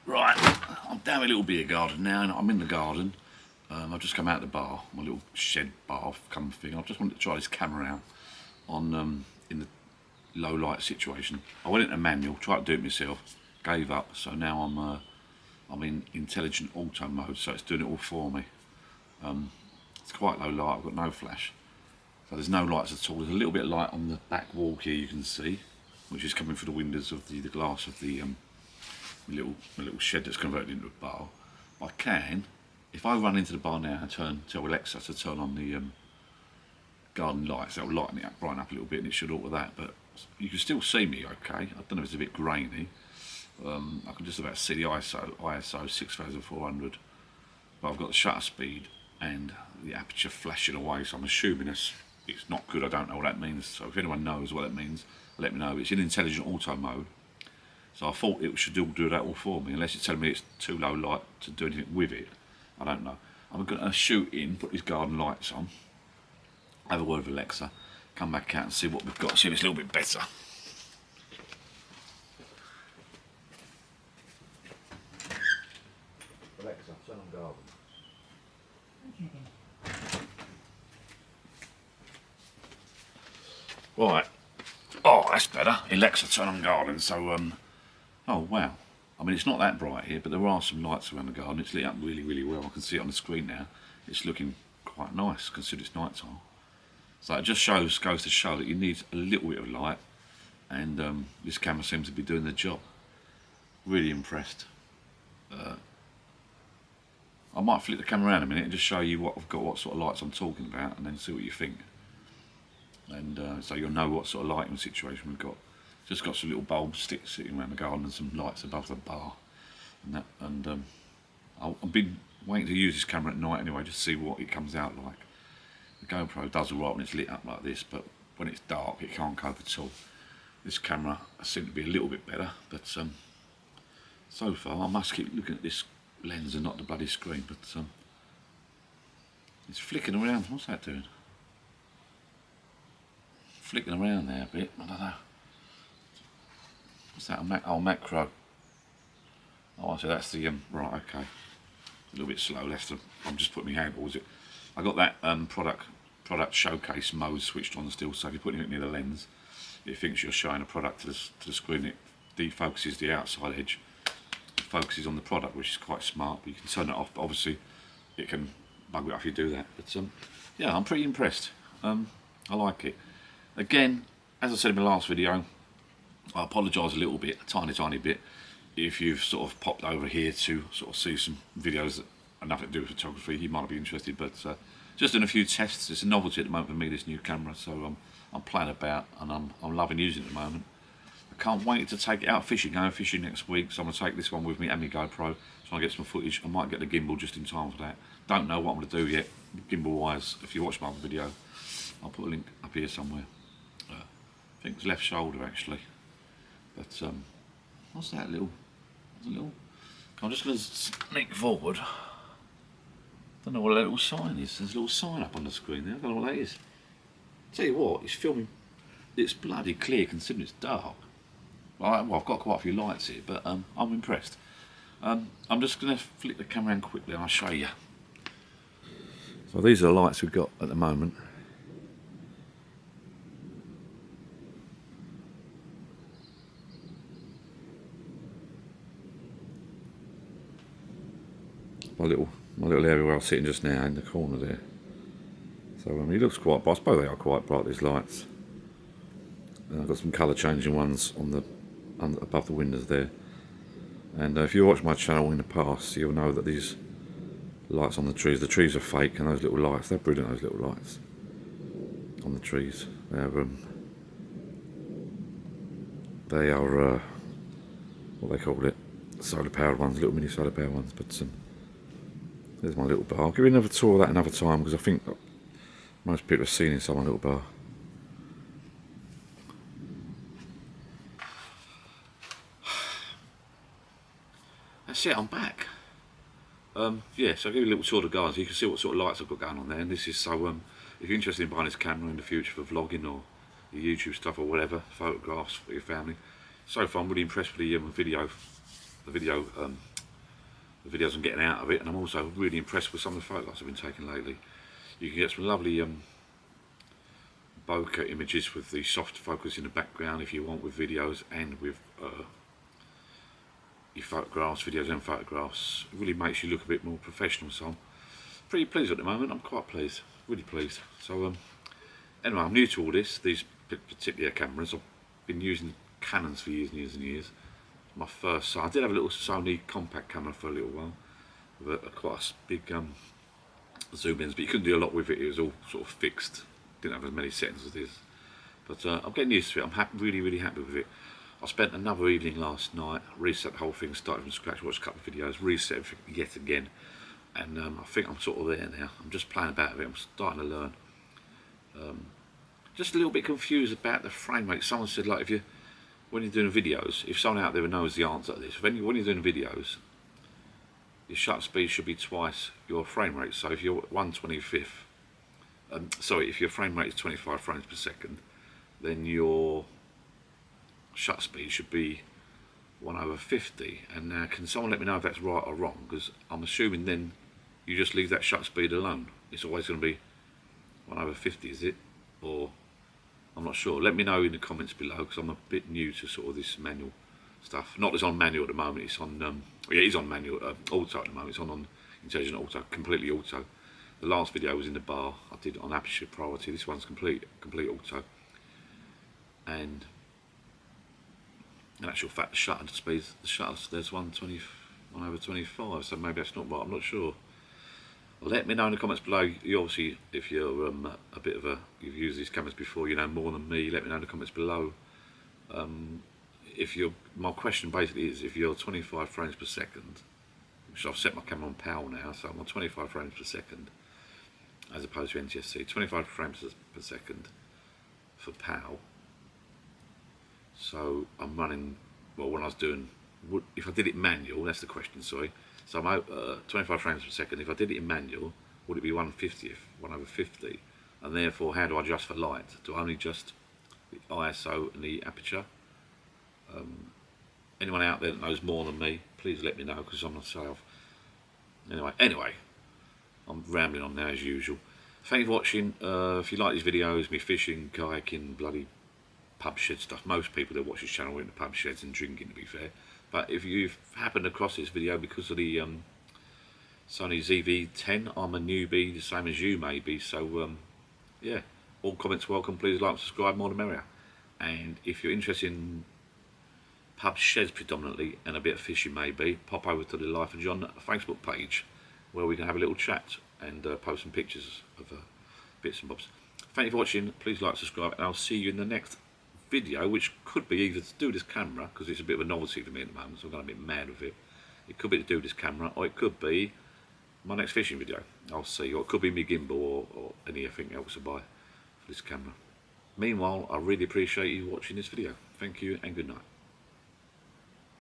Right, I'm down a little beer garden now, and I'm in the garden. I've just come out of the bar, my little shed bar kind of thing. I just wanted to try this camera out on in the low light situation. I went into manual, tried to do it myself, gave up. So now I'm in intelligent auto mode, so it's doing it all for me. It's quite low light. I've got no flash, so there's no lights at all. There's a little bit of light on the back wall here, you can see, which is coming through the windows of the glass of the my little shed that's converted into a bar. I can, if I run into the bar now and tell Alexa to turn on the garden lights, that'll lighten it up, brighten up a little bit, and it should alter that. But you can still see me okay. I don't know if it's a bit grainy. I can just about see the ISO 6400, but I've got the shutter speed and the aperture flashing away, so I'm assuming it's not good. I don't know what that means, so if anyone knows what that means, let me know. It's in intelligent auto mode, so I thought it should do that all for me, unless it's telling me it's too low light to do anything with it. I don't know. I'm going to shoot in, put these garden lights on, have a word with Alexa, come back out and see what we've got, see if it's a little bit better. Alexa, turn on garden. Right. Oh, that's better. Alexa, turn on garden. So, oh wow. I mean, it's not that bright here, but there are some lights around the garden. It's lit up really, really well. I can see it on the screen now. It's looking quite nice, considering it's night time. So it just goes to show that you need a little bit of light, and this camera seems to be doing the job. Really impressed. I might flip the camera around a minute and just show you what I've got, what sort of lights I'm talking about, and then see what you think. And so you'll know what sort of lighting situation we've got. Just got some little bulb sticks sitting around the garden and some lights above the bar, and that. And I've been waiting to use this camera at night anyway, just to see what it comes out like. The GoPro does alright when it's lit up like this, but when it's dark, it can't cope at all. This camera seems to be a little bit better, but so far I must keep looking at this lens and not the bloody screen. But it's flicking around. What's that doing? Flicking around there a bit. I don't know. What's that? Macro. Oh, so that's the right. Okay. A little bit slow. I'm just putting my hand towards it. I got that product showcase mode switched on still. So if you're putting it near the lens, it thinks you're showing a product to the screen. It defocuses the outside edge. Focuses on the product, which is quite smart, but you can turn it off. But obviously it can bug it if you do that. But yeah, I'm pretty impressed. I like it. Again, as I said in my last video, I apologise a little bit, a tiny bit, if you've sort of popped over here to sort of see some videos that have nothing to do with photography. You might not be interested, but just doing a few tests. It's a novelty at the moment for me, this new camera, so I'm playing about, and I'm loving using it at the moment. I can't wait to take it out fishing. Going fishing next week, so I'm going to take this one with me and my GoPro, try and get some footage. I might get the gimbal just in time for that. Don't know what I'm going to do yet, gimbal wise. If you watch my other video, I'll put a link up here somewhere. I think it's left shoulder actually. But what's that little? I'm just going to sneak forward. Don't know what that little sign is. There's a little sign up on the screen there. I don't know what that is. Tell you what, it's filming. It's bloody clear considering it's dark. Well, I've got quite a few lights here, but I'm impressed. I'm just going to flip the camera around quickly and I'll show you. So these are the lights we've got at the moment. My little area where I was sitting just now in the corner there. So it looks quite bright. I suppose they are quite bright, these lights. And I've got some colour changing ones above the windows there. And if you watch my channel in the past, you'll know that these lights on the trees are fake, and those little lights, they're brilliant, those little lights on the trees. They are what they call it, solar powered ones, little mini solar powered ones. But there's my little bar. I'll give you another tour of that another time, because I think most people have seen inside my little bar. That's it, I'm back. Yeah, so I'll give you a little tour of the garden so you can see what sort of lights I've got going on there. And this is so, if you're interested in buying this camera in the future for vlogging or your YouTube stuff or whatever, photographs for your family. So far I'm really impressed with the video the videos I'm getting out of it, and I'm also really impressed with some of the photographs I've been taking lately. You can get some lovely bokeh images with the soft focus in the background if you want, with videos and with your photographs, videos and photographs. It really makes you look a bit more professional, so I'm pretty pleased at the moment. I'm quite pleased, really pleased. So anyway, I'm new to all this, these particular cameras. I've been using Canons for years and years and years. My first, so I did have a little Sony compact camera for a little while, with quite a big zoom ins, but you couldn't do a lot with it. It was all sort of fixed, didn't have as many settings as this. But I'm getting used to it. I'm really happy with it. I spent another evening last night, reset the whole thing, started from scratch, watched a couple of videos, reset everything yet again, and I think I'm sort of there now. I'm just playing about with it. I'm starting to learn. Just a little bit confused about the frame rate. Someone said, like, when you're doing videos, if someone out there knows the answer to this, when you're doing videos, your shutter speed should be twice your frame rate. So if you're 1/25th, if your frame rate is 25 frames per second, then your shutter speed should be 1/50. And now, can someone let me know if that's right or wrong? Because I'm assuming then you just leave that shutter speed alone. It's always going to be 1/50, is it? Or I'm not sure. Let me know in the comments below, because I'm a bit new to sort of this manual stuff. Not that it's on manual at the moment. It's on yeah, it is on manual auto at the moment. It's on intelligent auto, completely auto. The last video was in the bar. I did it on aperture priority. This one's complete auto. And in actual fact, the shutter speed, there's 1/25, so maybe that's not right. I'm not sure. Let me know in the comments below. You obviously, if you're a bit of you've used these cameras before, you know more than me. Let me know in the comments below. My question basically is, if you're 25 frames per second, which I've set my camera on PAL now, so I'm on 25 frames per second as opposed to NTSC. 25 frames per second for PAL. So I'm running, well, when I was doing, if I did it manual, that's the question, sorry. So I'm 25 frames per second. If I did it in manual, would it be 1/50th, 1/50? And therefore, how do I adjust for light? Do I only adjust the ISO and the aperture? Anyone out there that knows more than me, please let me know, because I'm not myself. Anyway, I'm rambling on now as usual. Thank you for watching. If you like these videos, me fishing, kayaking, bloody pub shed stuff. Most people that watch this channel are into pub sheds and drinking, to be fair. But if you've happened across this video because of the Sony ZV-E10, I'm a newbie, the same as you may be. So yeah, all comments welcome. Please like and subscribe, more the merrier. And if you're interested in pub sheds predominantly, and a bit of fishing maybe, pop over to the Life of John Facebook page, where we can have a little chat and post some pictures of bits and bobs. Thank you for watching. Please like, subscribe, and I'll see you in the next video, which could be either to do this camera, because it's a bit of a novelty for me at the moment, so I'm going a bit mad with it. It could be to do this camera, or it could be my next fishing video. I'll see. Or it could be my gimbal, or anything else I buy for this camera. Meanwhile, I really appreciate you watching this video. Thank you and good night.